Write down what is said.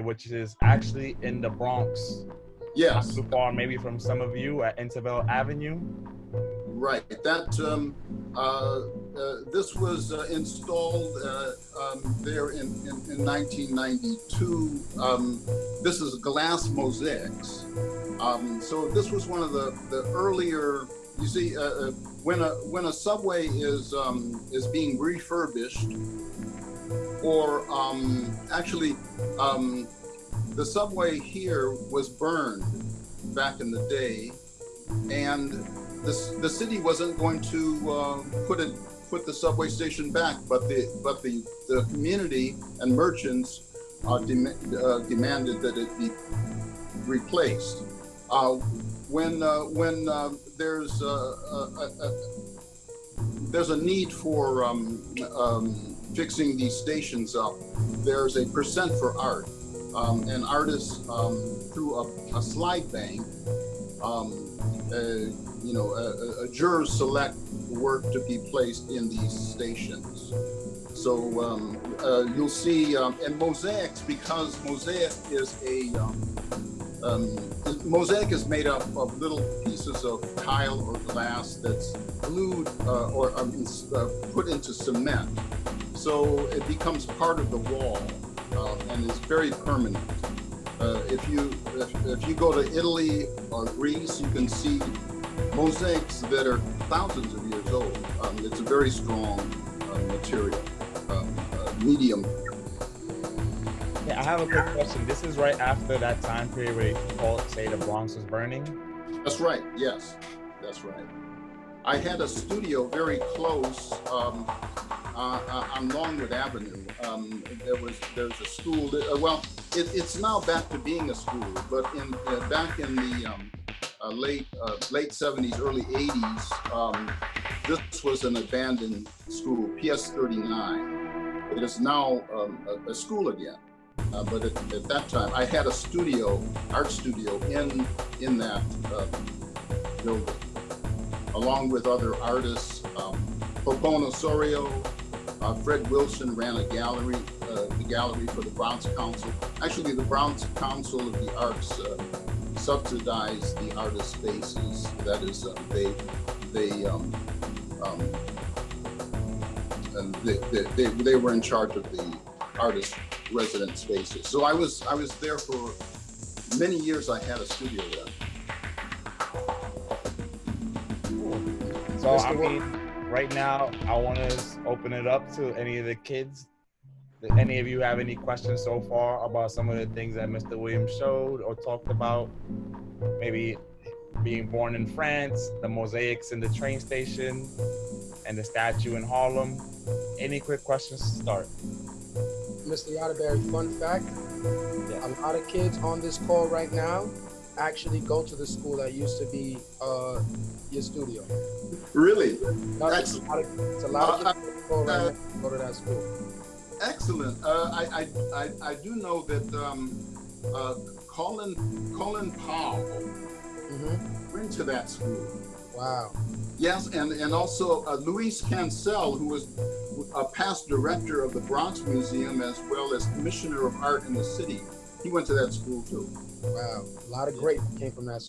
which is actually in the Bronx, not Yes, too far maybe from some of you at Intervale Avenue. right. This was installed there in 1992. This is glass mosaics. So this was one of the earlier. You see, when a subway is being refurbished, or actually, the subway here was burned back in the day, and the city wasn't going to put the subway station back, but the community and merchants demanded that it be replaced. When there's a need for fixing these stations up, there's a percent for art, and artists through a slide bank. Jurors select work to be placed in these stations. So you'll see, and mosaics, because mosaic is made up of little pieces of tile or glass that's glued or put into cement. So it becomes part of the wall and is very permanent. If you go to Italy or Greece, you can see mosaics that are thousands of years old. It's a very strong material, medium. Yeah, I have a quick question. This is right after that time period where you say the Bronx was burning? That's right, yes, that's right. I had a studio very close on Longwood Avenue. There's a school. It's now back to being a school, but back in the late 70s, early 80s, this was an abandoned school, PS 39. It is now a school again. But at that time, I had a studio, art studio, in that building, along with other artists. Popon Osorio, Fred Wilson ran a gallery, the gallery for the Bronx Council. Actually, the Bronx Council of the Arts subsidized the artist spaces. That is, they were in charge of the artist resident spaces. So I was there for many years. I had a studio there. Cool. So I mean, right now I want to open it up to any of the kids. Do any of you have any questions so far about some of the things that Mr. Williams showed or talked about? Maybe being born in France, the mosaics in the train station, and the statue in Harlem. Any quick questions to start? Mr. Yadaberry, fun fact, Yeah. a lot of kids on this call right now actually go to the school that used to be your studio. Really? It's a lot of kids go right now go to that school. Excellent. I do know that Colin Powell went to that school. Wow. Yes, and also Luis Cancel, who was a past director of the Bronx Museum as well as commissioner of art in the city. He went to that school too. Wow. A lot of great came from that school.